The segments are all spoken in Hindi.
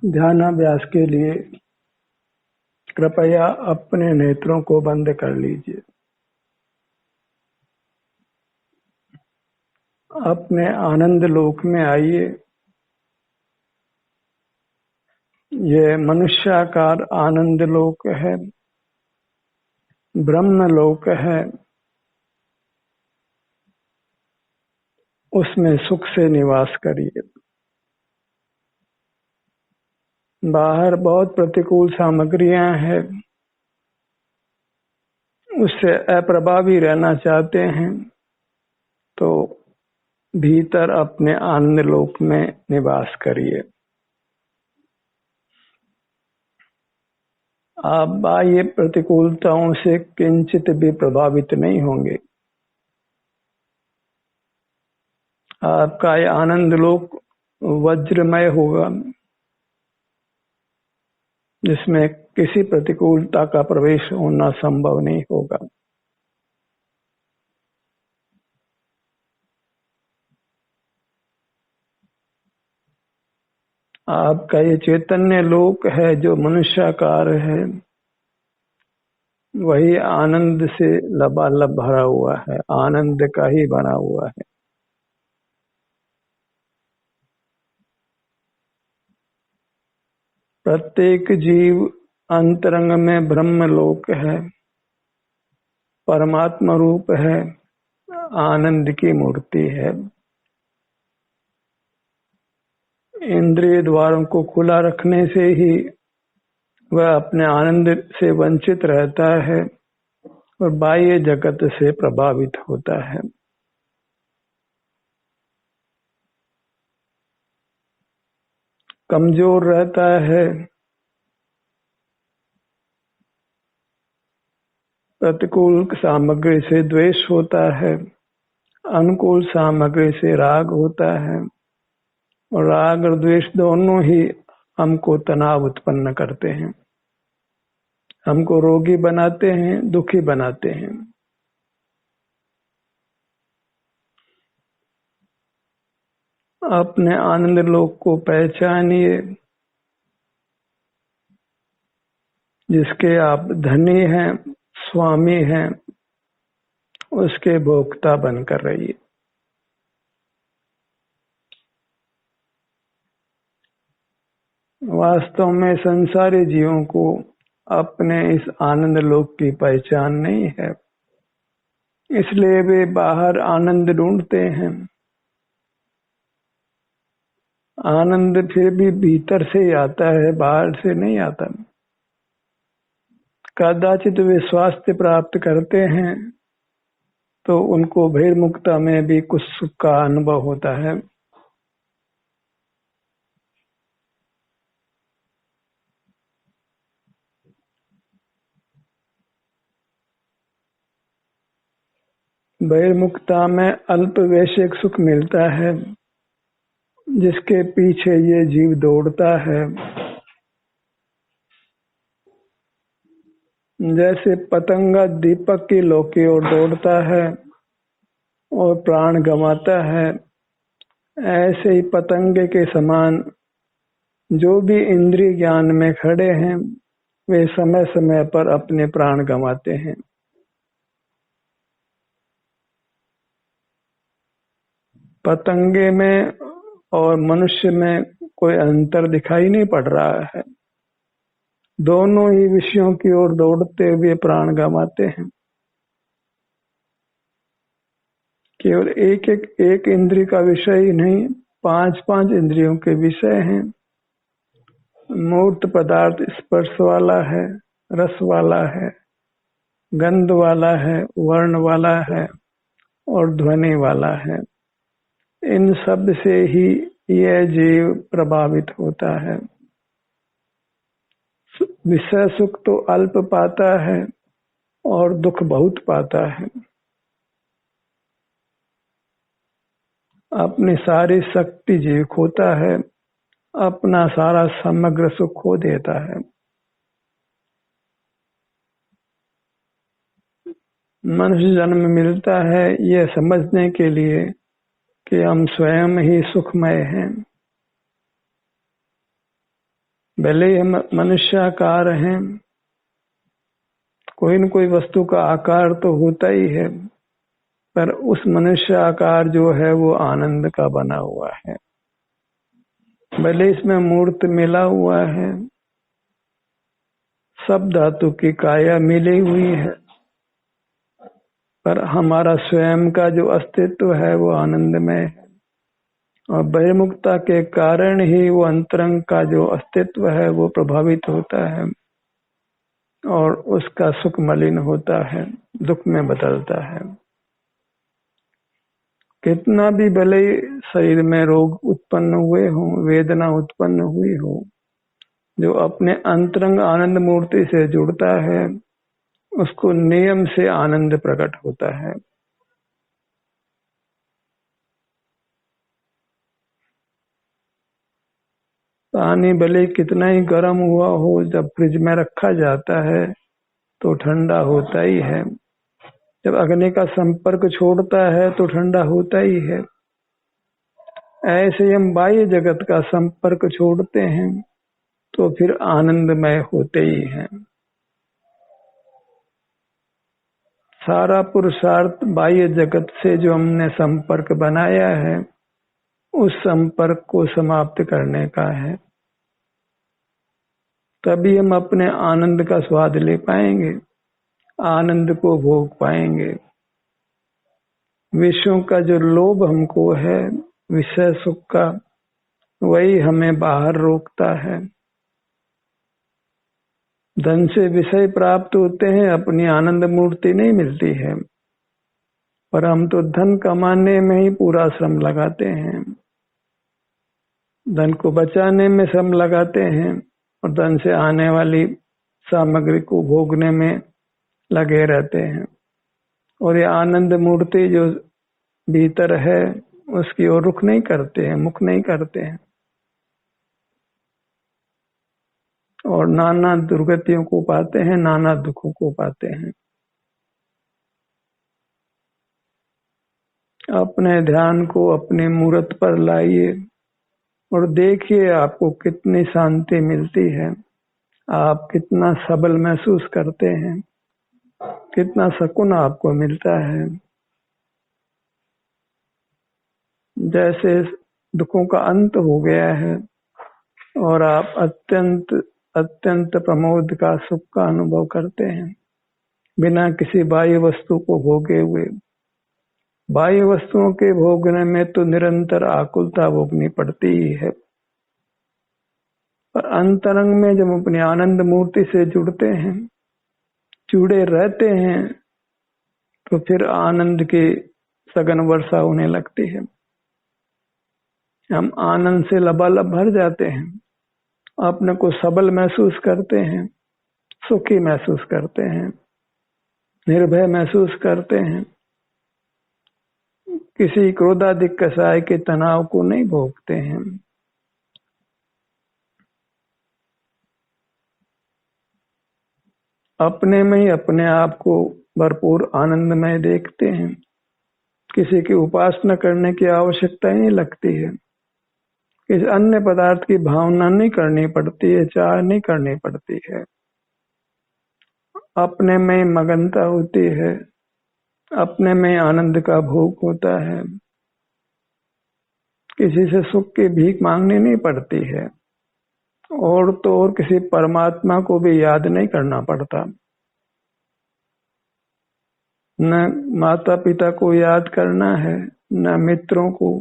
ध्यानाभ्यास के लिए कृपया अपने नेत्रों को बंद कर लीजिए। अपने आनंद लोक में आइए। ये मनुष्याकार आनंद लोक है, ब्रह्म लोक है। उसमें सुख से निवास करिए। बाहर बहुत प्रतिकूल सामग्रियां हैं, उससे अप्रभावी रहना चाहते हैं तो भीतर अपने आनंद लोक में निवास करिए। आप बाह्य प्रतिकूलताओं से किंचित भी प्रभावित नहीं होंगे। आपका ये आनंद लोक वज्रमय होगा, जिसमें किसी प्रतिकूलता का प्रवेश होना संभव नहीं होगा। आपका ये चैतन्य लोक है जो मनुष्याकार है, वही आनंद से लबालब भरा हुआ है, आनंद का ही बना हुआ है। प्रत्येक जीव अंतरंग में ब्रह्म लोक है, परमात्मा रूप है, आनंद की मूर्ति है। इंद्रिय द्वारों को खुला रखने से ही वह अपने आनंद से वंचित रहता है और बाह्य जगत से प्रभावित होता है। कमजोर रहता है, प्रतिकूल सामग्री से द्वेष होता है, अनुकूल सामग्री से राग होता है, और राग और द्वेष दोनों ही हमको तनाव उत्पन्न करते हैं, हमको रोगी बनाते हैं, दुखी बनाते हैं। अपने आनंद लोक को पहचानिए, जिसके आप धनी हैं, स्वामी हैं, उसके भोक्ता बनकर रहिए। वास्तव में संसारी जीवों को अपने इस आनंद लोक की पहचान नहीं है, इसलिए वे बाहर आनंद ढूंढते हैं। आनंद फिर भी भीतर से ही आता है, बाहर से नहीं आता। कदाचित वे स्वास्थ्य प्राप्त करते हैं तो उनको भयमुक्ता में भी कुछ सुख का अनुभव होता है। बहिर्मुखता में अल्प वैश्विक सुख मिलता है, जिसके पीछे ये जीव दौड़ता है। जैसे पतंगा दीपक की लौ की ओर दौड़ता है और प्राण गंवाता है, ऐसे ही पतंगे के समान जो भी इंद्रिय ज्ञान में खड़े हैं, वे समय समय पर अपने प्राण गंवाते हैं। पतंगे में और मनुष्य में कोई अंतर दिखाई नहीं पड़ रहा है, दोनों ही विषयों की ओर दौड़ते हुए प्राण गंवाते हैं। केवल एक इंद्रिय का विषय ही नहीं, 5 इंद्रियों के विषय हैं। मूर्त पदार्थ स्पर्श वाला है, रस वाला है, गंध वाला है, वर्ण वाला है और ध्वनि वाला है। इन सब से ही यह जीव प्रभावित होता है। विषय सुख तो अल्प पाता है और दुख बहुत पाता है। अपनी सारी शक्ति जीव खोता है, अपना सारा समग्र सुख खो देता है। मनुष्य जन्म मिलता है यह समझने के लिए कि हम स्वयं ही सुखमय हैं। भले ही हम मनुष्याकार हैं, कोई न कोई वस्तु का आकार तो होता ही है, पर उस मनुष्य आकार जो है वो आनंद का बना हुआ है। भले इसमें मूर्त मिला हुआ है, सब धातु की काया मिली हुई है, पर हमारा स्वयं का जो अस्तित्व है वो आनंदमय है, और बहिर्मुखता के कारण ही वो अंतरंग का जो अस्तित्व है वो प्रभावित होता है और उसका सुख मलिन होता है, दुख में बदलता है। कितना भी भले शरीर में रोग उत्पन्न हुए हों, वेदना उत्पन्न हुई हो, जो अपने अंतरंग आनंद मूर्ति से जुड़ता है उसको नियम से आनंद प्रकट होता है। पानी भले कितना ही गर्म हुआ हो, जब फ्रिज में रखा जाता है तो ठंडा होता ही है, जब अग्नि का संपर्क छोड़ता है तो ठंडा होता ही है। ऐसे हम बाह्य जगत का संपर्क छोड़ते हैं तो फिर आनंदमय होते ही हैं। सारा पुरुषार्थ बाह्य जगत से जो हमने संपर्क बनाया है उस संपर्क को समाप्त करने का है, तभी हम अपने आनंद का स्वाद ले पाएंगे, आनंद को भोग पाएंगे। विषयों का जो लोभ हमको है, विषय सुख का, वही हमें बाहर रोकता है। धन से विषय प्राप्त होते हैं, अपनी आनंद मूर्ति नहीं मिलती है, पर हम तो धन कमाने में ही पूरा श्रम लगाते हैं, धन को बचाने में श्रम लगाते हैं और धन से आने वाली सामग्री को भोगने में लगे रहते हैं, और ये आनंद मूर्ति जो भीतर है उसकी ओर रुख नहीं करते हैं, मुख नहीं करते हैं, और नाना दुर्गतियों को पाते हैं, नाना दुखों को पाते हैं। अपने ध्यान को अपने मूर्त पर लाइए और देखिए आपको कितनी शांति मिलती है, आप कितना सबल महसूस करते हैं, कितना सुकून आपको मिलता है। जैसे दुखों का अंत हो गया है और आप अत्यंत अत्यंत प्रमोद का, सुख का अनुभव करते हैं, बिना किसी बाह्य वस्तु को भोगे हुए। बाह्य वस्तुओं के भोगने में तो निरंतर आकुलता भोगनी पड़ती ही है, पर अंतरंग में जब अपनी आनंद मूर्ति से जुड़ते हैं, जुड़े रहते हैं, तो फिर आनंद की सघन वर्षा होने लगती है। हम आनंद से लबालब भर जाते हैं, अपने को सबल महसूस करते हैं, सुखी महसूस करते हैं, निर्भय महसूस करते हैं, किसी क्रोधाधिक कसाय के तनाव को नहीं भोगते हैं। अपने में ही अपने आप को भरपूर आनंदमय देखते हैं, किसी की उपासना करने की आवश्यकता ही नहीं लगती है, किसी अन्य पदार्थ की भावना नहीं करनी पड़ती है, चाह नहीं करनी पड़ती है, अपने में मगनता होती है, अपने में आनंद का भोग होता है, किसी से सुख की भीख मांगनी नहीं पड़ती है, और तो और किसी परमात्मा को भी याद नहीं करना पड़ता, न माता पिता को याद करना है, न मित्रों को,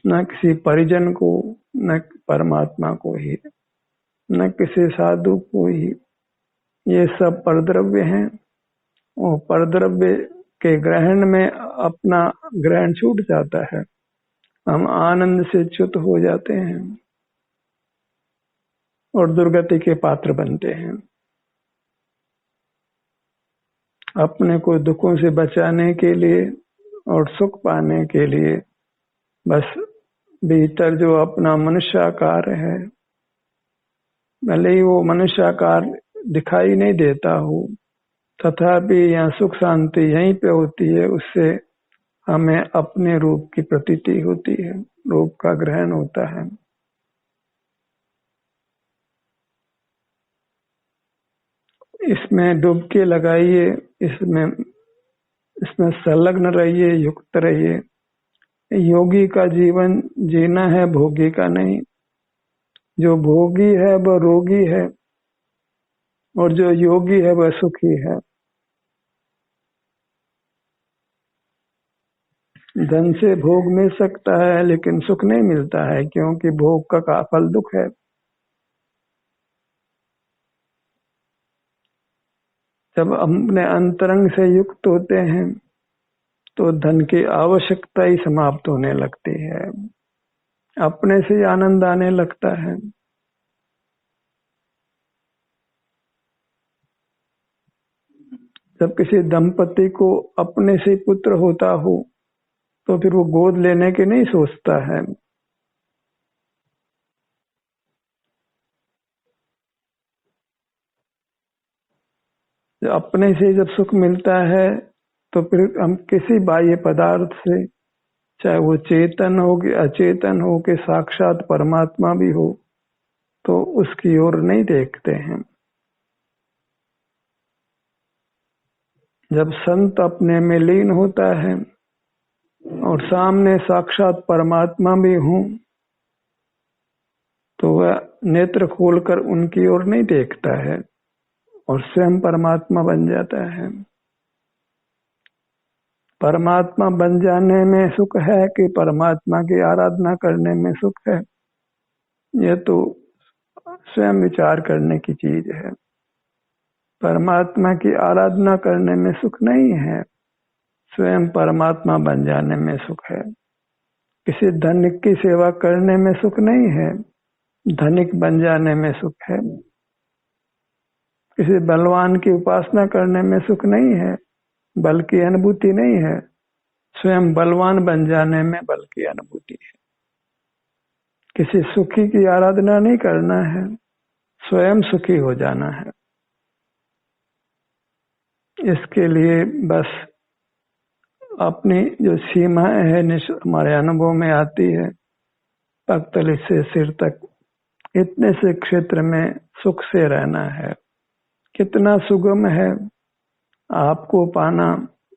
न किसी परिजन को, न परमात्मा को ही, न किसी साधु को ही। ये सब परद्रव्य हैं, और परद्रव्य के ग्रहण में अपना ग्रहण छूट जाता है, हम आनंद से च्युत हो जाते हैं और दुर्गति के पात्र बनते हैं। अपने को दुखों से बचाने के लिए और सुख पाने के लिए बस भीतर जो अपना मनुष्याकार है, भले ही वो मनुष्याकार दिखाई नहीं देता हो, तथापि यहाँ सुख शांति यहीं पे होती है, उससे हमें अपने रूप की प्रतीति होती है, रूप का ग्रहण होता है। इसमें डुबकी लगाइए, इसमें इसमें संलग्न रहिए, युक्त रहिए। योगी का जीवन जीना है, भोगी का नहीं। जो भोगी है वह रोगी है और जो योगी है वह सुखी है। धन से भोग मिल सकता है लेकिन सुख नहीं मिलता है, क्योंकि भोग का फल दुख है। जब अपने अंतरंग से युक्त होते हैं तो धन की आवश्यकता ही समाप्त होने लगती है, अपने से ही आनंद आने लगता है। जब किसी दंपति को अपने से पुत्र होता हो तो फिर वो गोद लेने के नहीं सोचता है। जब अपने से जब सुख मिलता है तो फिर हम किसी बाह्य पदार्थ से, चाहे वो चेतन हो कि अचेतन हो कि साक्षात परमात्मा भी हो, तो उसकी ओर नहीं देखते हैं। जब संत अपने में लीन होता है और सामने साक्षात परमात्मा भी हूं, तो वह नेत्र खोलकर उनकी ओर नहीं देखता है और स्वयं परमात्मा बन जाता है। परमात्मा बन जाने में सुख है कि परमात्मा की आराधना करने में सुख है, यह तो स्वयं विचार करने की चीज है। परमात्मा की आराधना करने में सुख नहीं है, स्वयं परमात्मा बन जाने में सुख है। किसी धनिक की सेवा करने में सुख नहीं है, धनिक बन जाने में सुख है। किसी बलवान की उपासना करने में सुख नहीं है, बल की अनुभूति नहीं है, स्वयं बलवान बन जाने में बल की अनुभूति है। किसी सुखी की आराधना नहीं करना है, स्वयं सुखी हो जाना है। इसके लिए बस अपनी जो सीमाएं है हमारे अनुभव में आती है, पगतली से सिर तक इतने से क्षेत्र में सुख से रहना है। कितना सुगम है आपको पाना,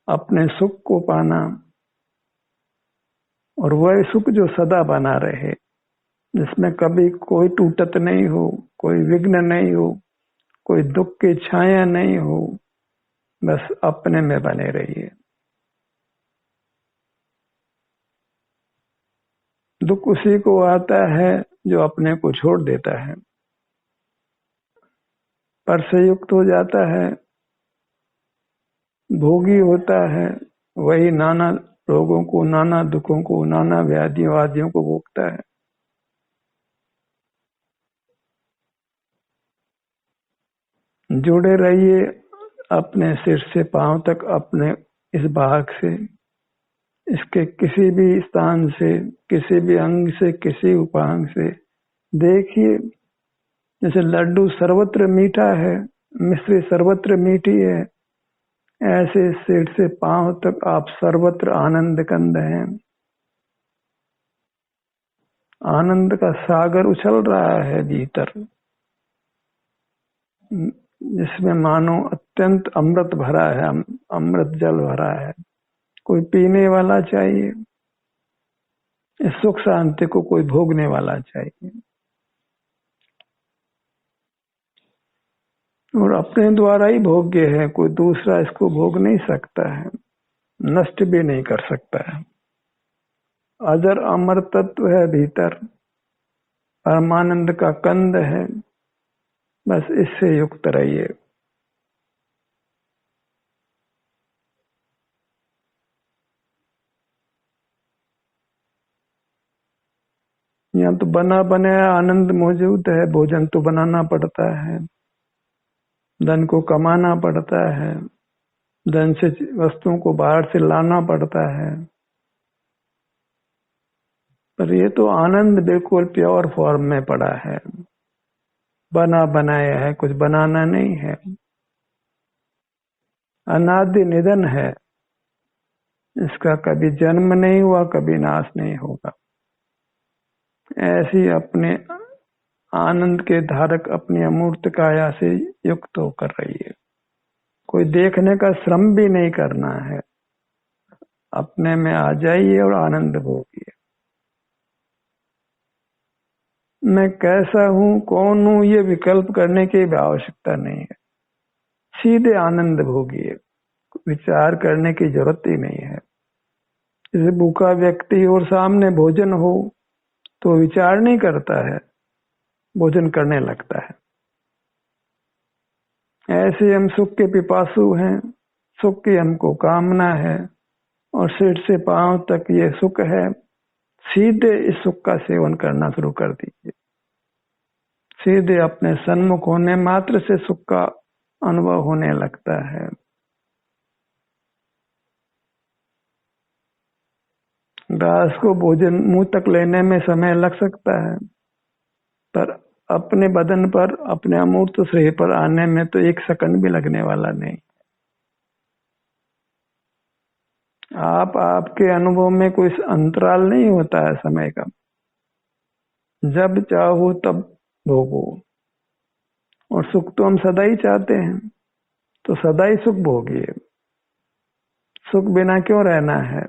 अपने सुख को पाना, और वह सुख जो सदा बना रहे, जिसमें कभी कोई टूटत नहीं हो, कोई विघ्न नहीं हो, कोई दुख की छाया नहीं हो, बस अपने में बने रहिए। दुख उसी को आता है जो अपने को छोड़ देता है, पर से युक्त हो जाता है, भोगी होता है, वही नाना रोगों को, नाना दुखों को, नाना व्याधियों आदियों को भोगता है। जुड़े रहिए अपने सिर से पांव तक, अपने इस भाग से, इसके किसी भी स्थान से, किसी भी अंग से, किसी उपांग से देखिए। जैसे लड्डू सर्वत्र मीठा है, मिश्री सर्वत्र मीठी है, ऐसे सिर से पांव तक आप सर्वत्र आनंद कंद हैं। आनंद का सागर उछल रहा है भीतर, जिसमें मानो अत्यंत अमृत भरा है, अमृत जल भरा है। कोई पीने वाला चाहिए, इस सुख शांति को कोई भोगने वाला चाहिए। और अपने द्वारा ही भोग्य है, कोई दूसरा इसको भोग नहीं सकता है, नष्ट भी नहीं कर सकता है। अजर अमर तत्व है भीतर, परमानंद का कंद है, बस इससे युक्त रहिए। यहाँ तो बना बनाया आनंद मौजूद है, भोजन तो बनाना पड़ता है, धन को कमाना पड़ता है, धन से वस्तुओं को बाहर से लाना पड़ता है, पर ये तो आनंद बिल्कुल प्योर फॉर्म में पड़ा है, बना बनाया है, कुछ बनाना नहीं है। अनादि निधन है, इसका कभी जन्म नहीं हुआ, कभी नाश नहीं होगा। ऐसी अपने आनंद के धारक अपनी अमूर्त काया से युक्त होकर रहिए। कोई देखने का श्रम भी नहीं करना है, अपने में आ जाइए और आनंद भोगिए। मैं कैसा हूँ, कौन हूँ, ये विकल्प करने की भी आवश्यकता नहीं है। सीधे आनंद भोगिए, विचार करने की जरूरत ही नहीं है। जैसे भूखा व्यक्ति और सामने भोजन हो तो विचार नहीं करता है, भोजन करने लगता है। ऐसे हम सुख के पिपासु हैं, सुख की हमको कामना है और सिर से पांव तक ये सुख है। सीधे इस सुख का सेवन करना शुरू कर दीजिए। सीधे अपने सन्मुख होने मात्र से सुख का अनुभव होने लगता है। घास को भोजन मुंह तक लेने में समय लग सकता है, पर अपने बदन पर, अपने अमूर्त शरीर पर आने में तो एक सेकंड भी लगने वाला नहीं। आपके अनुभव में कोई अंतराल नहीं होता है समय का। जब चाहो तब भोगो। और सुख तो हम सदा ही चाहते हैं, तो सदा ही सुख भोगिए। सुख बिना क्यों रहना है?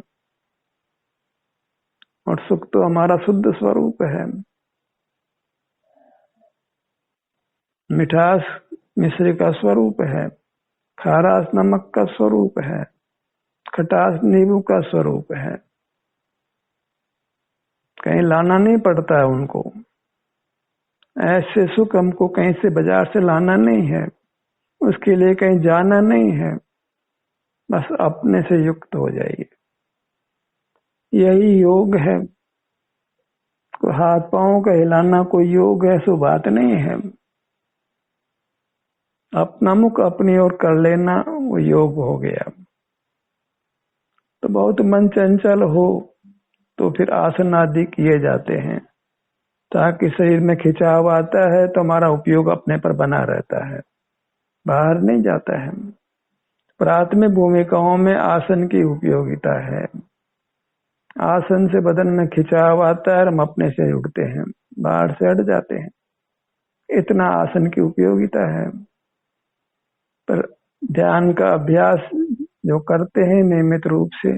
और सुख तो हमारा शुद्ध स्वरूप है। मिठास मिश्री का स्वरूप है, खारास नमक का स्वरूप है, खटास नींबू का स्वरूप है। कहीं लाना नहीं पड़ता है उनको। ऐसे सुख हमको कहीं से बाजार से लाना नहीं है, उसके लिए कहीं जाना नहीं है। बस अपने से युक्त हो जाइए, यही योग है। हाथ पांव का हिलाना कोई योग है, सो बात नहीं है। अपना मुख अपनी ओर कर लेना वो योग हो गया। तो बहुत मन चंचल हो तो फिर आसन आदि किए जाते हैं, ताकि शरीर में खिंचाव आता है तो हमारा उपयोग अपने पर बना रहता है, बाहर नहीं जाता है। प्राथमिक भूमिकाओं में आसन की उपयोगिता है। आसन से बदन में खिंचाव आता है, हम अपने से उठते हैं, बाहर से हट जाते हैं। इतना आसन की उपयोगिता है। पर ध्यान का अभ्यास जो करते हैं नियमित रूप से,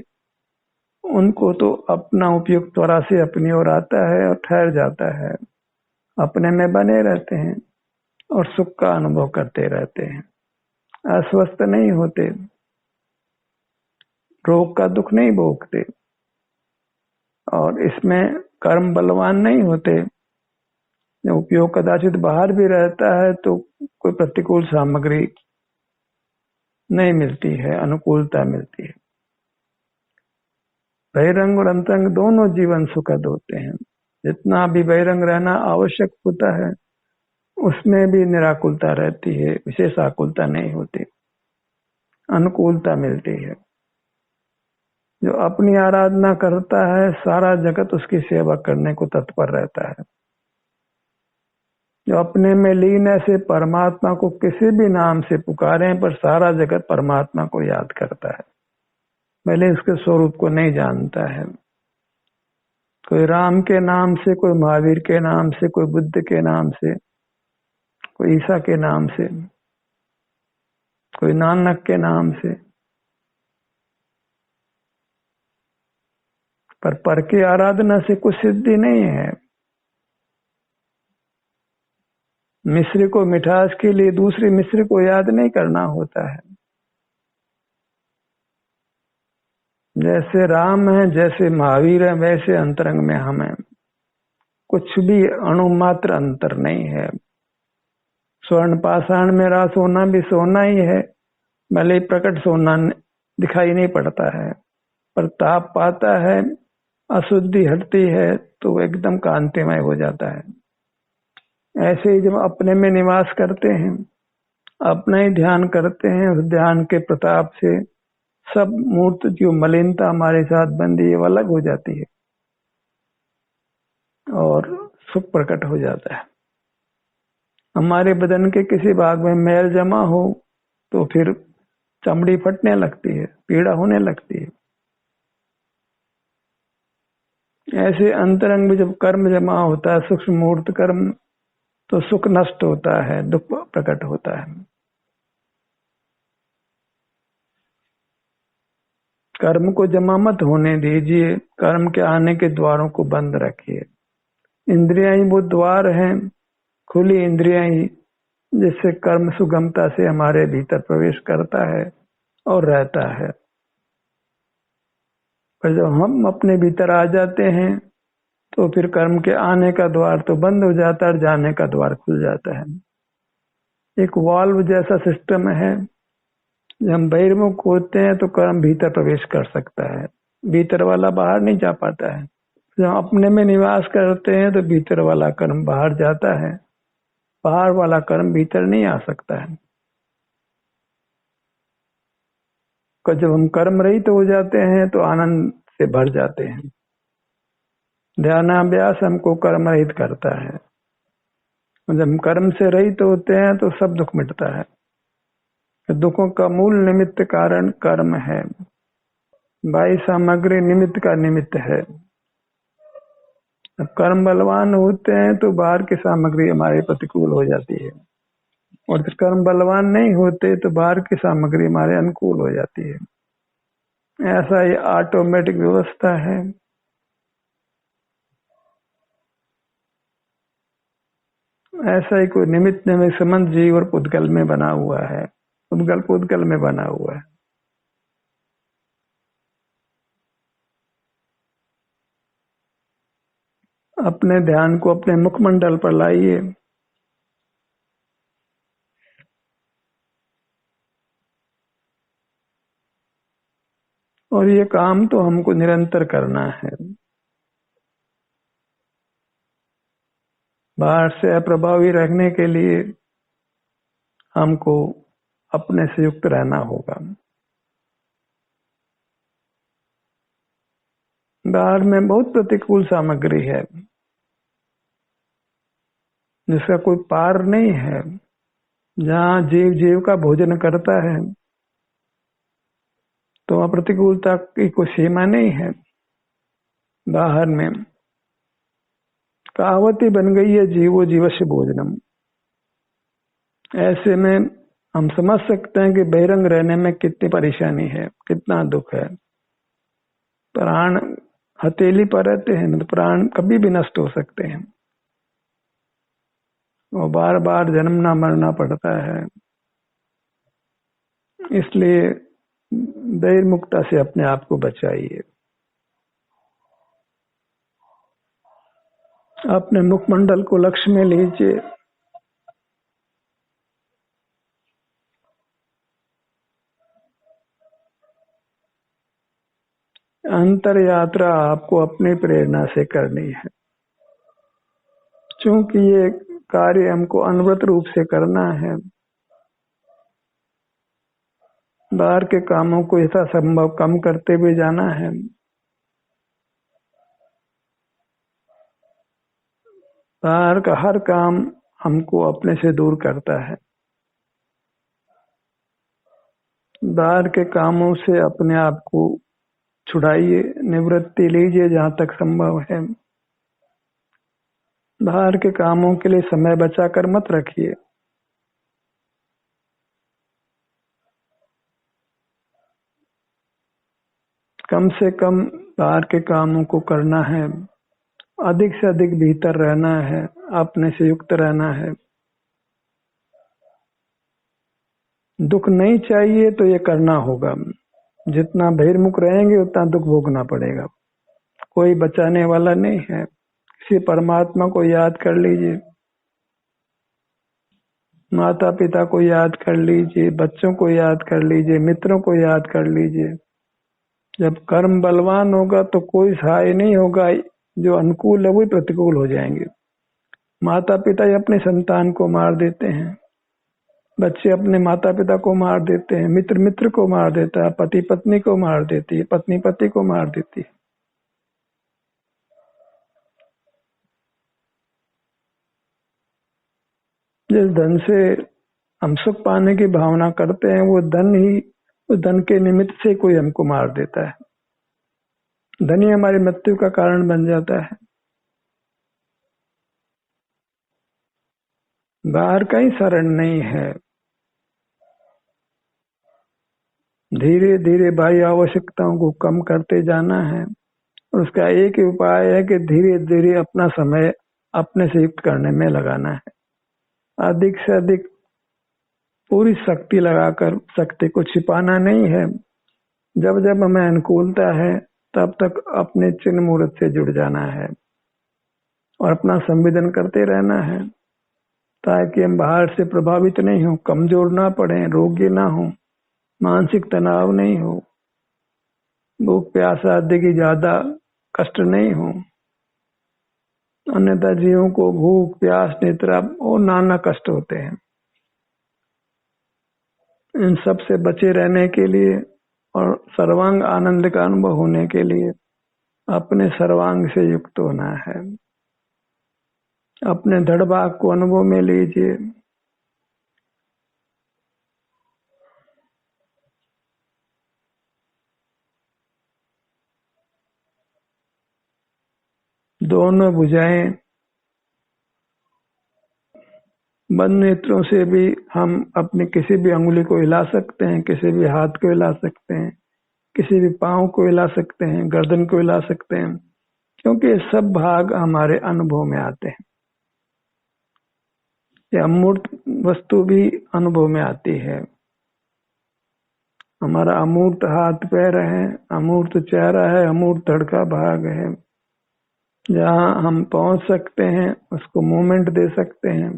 उनको तो अपना उपयोग त्वरा से अपनी ओर आता है और ठहर जाता है। अपने में बने रहते हैं और सुख का अनुभव करते रहते हैं। अस्वस्थ नहीं होते, रोग का दुख नहीं भोगते, और इसमें कर्म बलवान नहीं होते। उपयोग कदाचित बाहर भी रहता है तो कोई प्रतिकूल सामग्री नहीं मिलती है, अनुकूलता मिलती है। बहिरंग और अंतरंग दोनों जीवन सुखद होते हैं। जितना भी बहिरंग रहना आवश्यक होता है, उसमें भी निराकुलता रहती है, विशेष आकुलता नहीं होती, अनुकूलता मिलती है। जो अपनी आराधना करता है, सारा जगत उसकी सेवा करने को तत्पर रहता है। जो अपने में लीन ऐसे परमात्मा को किसी भी नाम से पुकारें, पर सारा जगत परमात्मा को याद करता है, भले उसके स्वरूप को नहीं जानता है। कोई राम के नाम से, कोई महावीर के नाम से, कोई बुद्ध के नाम से, कोई ईसा के नाम से, कोई नानक के नाम से, पर की आराधना से कुछ सिद्धि नहीं है। मिश्री को मिठास के लिए दूसरी मिश्री को याद नहीं करना होता है। जैसे राम है, जैसे महावीर है, वैसे अंतरंग में हम हैं। कुछ भी अणु मात्र अंतर नहीं है। स्वर्ण पाषाण में रहा सोना भी सोना ही है, भले प्रकट सोना दिखाई नहीं पड़ता है, पर ताप पाता है, अशुद्धि हटती है तो एकदम कांतिमय हो जाता है। ऐसे ही जब अपने में निवास करते हैं, अपना ही ध्यान करते हैं, उस ध्यान के प्रताप से सब मूर्त जो मलिनता हमारे साथ बंधी है वो अलग हो जाती है और सुख प्रकट हो जाता है। हमारे बदन के किसी भाग में मैल जमा हो तो फिर चमड़ी फटने लगती है, पीड़ा होने लगती है। ऐसे अंतरंग में जब कर्म जमा होता है, सूक्ष्म मूर्त कर्म, तो सुख नष्ट होता है, दुख प्रकट होता है। कर्म को जमा मत होने दीजिए, कर्म के आने के द्वारों को बंद रखिए। इंद्रियां ही वो द्वार हैं, खुली इंद्रियां ही जिससे कर्म सुगमता से हमारे भीतर प्रवेश करता है और रहता है। पर जब हम अपने भीतर आ जाते हैं तो फिर कर्म के आने का द्वार तो बंद हो जाता है और जाने का द्वार खुल जाता है। एक वाल्व जैसा सिस्टम है, जब हम बहिर्मुख होते हैं तो कर्म भीतर प्रवेश कर सकता है, भीतर वाला बाहर नहीं जा पाता है। जब हम अपने में निवास करते हैं तो भीतर वाला कर्म बाहर जाता है, बाहर वाला कर्म भीतर नहीं आ सकता है। जब हम कर्म रहित हो जाते हैं तो आनंद से भर जाते हैं। ध्यानाभ्यास हमको कर्म रहित करता है। जब हम कर्म से रहित होते हैं तो सब दुख मिटता है। दुखों का मूल निमित्त कारण कर्म है। बाह्य सामग्री निमित्त का निमित्त है। जब कर्म बलवान होते हैं तो बाहर की सामग्री हमारे प्रतिकूल हो जाती है, और जब कर्म बलवान नहीं होते तो बाहर की सामग्री हमारे अनुकूल हो जाती है। ऐसा ये ऑटोमेटिक व्यवस्था है। ऐसा ही कोई निमित्त में संबंध जीव और पुद्गल में बना हुआ है, पुद्गल में बना हुआ है। अपने ध्यान को अपने मुखमंडल पर लाइए। और ये काम तो हमको निरंतर करना है। बाहर से अप्रभावी रखने के लिए हमको अपने से युक्त रहना होगा। बाहर में बहुत प्रतिकूल सामग्री है जिसका कोई पार नहीं है। जहाँ जीव जीव का भोजन करता है तो वहाँ प्रतिकूलता की कोई सीमा नहीं है। बाहर में कहावत ही बन गई है, जीवो जीवस्य भोजनम। ऐसे में हम समझ सकते हैं कि बहिरंग रहने में कितनी परेशानी है, कितना दुख है। प्राण हथेली पर रहते हैं तो प्राण कभी भी नष्ट हो सकते हैं, और बार बार जन्मना मरना पड़ता है। इसलिए बहिर्मुखता से अपने आप को बचाइए। अपने मुखमंडल को लक्ष्य में लीजिए। अंतर यात्रा आपको अपनी प्रेरणा से करनी है, क्योंकि ये कार्य हमको अनवरत रूप से करना है। बाहर के कामों को यथासंभव कम करते हुए जाना है। बाहर का हर काम हमको अपने से दूर करता है। बाहर के कामों से अपने आप को छुड़ाइए, निवृत्ति लीजिए जहां तक संभव है। बाहर के कामों के लिए समय बचाकर मत रखिए। कम से कम बाहर के कामों को करना है, अधिक से अधिक भीतर रहना है, अपने से युक्त रहना है। दुख नहीं चाहिए तो ये करना होगा। जितना बहिर्मुख रहेंगे उतना दुख भोगना पड़ेगा। कोई बचाने वाला नहीं है। किसी परमात्मा को याद कर लीजिए, माता पिता को याद कर लीजिए, बच्चों को याद कर लीजिए, मित्रों को याद कर लीजिए। जब कर्म बलवान होगा तो कोई सहाय नहीं होगा, जो अनुकूल है वही प्रतिकूल हो जाएंगे। माता पिता ही अपने संतान को मार देते हैं, बच्चे अपने माता पिता को मार देते हैं, मित्र मित्र को मार देता है, पति पत्नी को मार देती है, पत्नी पति को मार देती है। जिस धन से हम सुख पाने की भावना करते हैं वो धन ही, उस धन के निमित्त से कोई हमको मार देता है। धन ही हमारी मृत्यु का कारण बन जाता है। बाहर का ही शरण नहीं है। धीरे धीरे बाह्य आवश्यकताओं को कम करते जाना है और उसका एक ही उपाय है कि धीरे धीरे अपना समय अपने से युक्त करने में लगाना है। अधिक से अधिक पूरी शक्ति लगाकर शक्ति को छिपाना नहीं है। जब जब हमें अनुकूलता है तब तक अपने चिन्ह मुहूर्त से जुड़ जाना है और अपना संवेदन करते रहना है ताकि हम बाहर से प्रभावित नहीं हो, कमजोर ना पड़े, रोगी ना हो, मानसिक तनाव नहीं हो, भूख प्यास आदि की ज्यादा कष्ट नहीं हो। अन्यथा जीवों को भूख प्यास निद्रा और नाना कष्ट होते हैं। इन सब से बचे रहने के लिए और सर्वांग आनंद का अनुभव होने के लिए अपने सर्वांग से युक्त होना है। अपने धड़ भाग को अनुभव में लीजिए। दोनों भुजाएं बंद नेत्रों से भी हम अपनी किसी भी अंगुली को हिला सकते हैं, किसी भी हाथ को हिला सकते हैं, किसी भी पांव को हिला सकते हैं, गर्दन को हिला सकते हैं, क्योंकि ये सब भाग हमारे अनुभव में आते हैं। ये अमूर्त वस्तु भी अनुभव में आती है। हमारा अमूर्त हाथ पैर है, अमूर्त चेहरा है, अमूर्त धड़ का भाग है, जहाँ हम पहुंच सकते हैं, उसको मूवमेंट दे सकते हैं।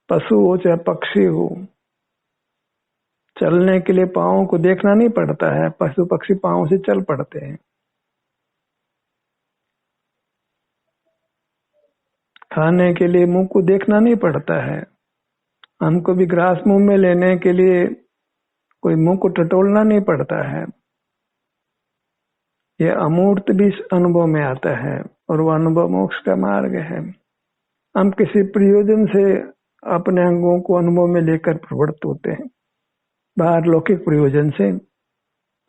पशु हो चाहे पक्षी हो, चलने के लिए पाँव को देखना नहीं पड़ता है, पशु पक्षी पाँव से चल पड़ते हैं। खाने के लिए मुंह को देखना नहीं पड़ता है, हमको भी ग्रास मुंह में लेने के लिए कोई मुंह को टटोलना नहीं पड़ता है। यह अमूर्त भी अनुभव में आता है और वह अनुभव मोक्ष का मार्ग है। हम किसी प्रयोजन से अपने अंगों को अनुभव में लेकर प्रवृत्त होते हैं, बाहर लौकिक प्रयोजन से।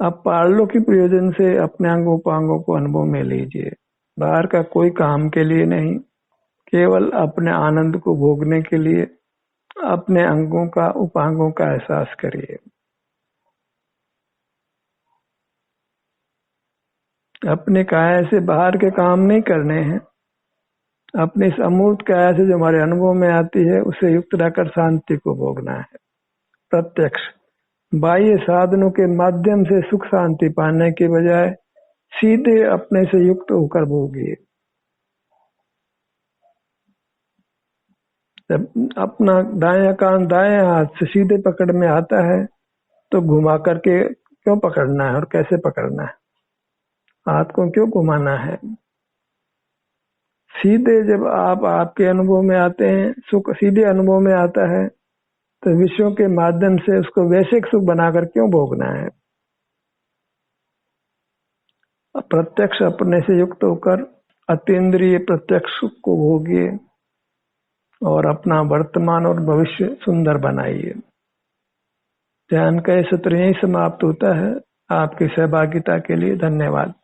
आप पारलौकिक प्रयोजन से अपने अंगों पांगों को अनुभव में लीजिए, बाहर का कोई काम के लिए नहीं, केवल अपने आनंद को भोगने के लिए अपने अंगों का उपांगों का एहसास करिए। अपने काया से बाहर के काम नहीं करने हैं, अपने इस अमूर्त काया से जो हमारे अनुभव में आती है उसे युक्त रहकर शांति को भोगना है। प्रत्यक्ष बाह्य साधनों के माध्यम से सुख शांति पाने के बजाय सीधे अपने से युक्त होकर भोगिए। जब अपना दायां कान दाएं हाथ से सीधे पकड़ में आता है तो घुमा करके क्यों पकड़ना है और कैसे पकड़ना है, हाथ को क्यों घुमाना है। सीधे जब आप आपके अनुभव में आते हैं, सुख सीधे अनुभव में आता है, तो विषयों के माध्यम से उसको वैश्विक सुख बनाकर क्यों भोगना है। प्रत्यक्ष अपने से युक्त होकर अतीन्द्रिय प्रत्यक्ष सुख को भोगिए और अपना वर्तमान और भविष्य सुंदर बनाइए। ध्यान का ये सत्र यही समाप्त होता है। आपकी सहभागिता के लिए धन्यवाद।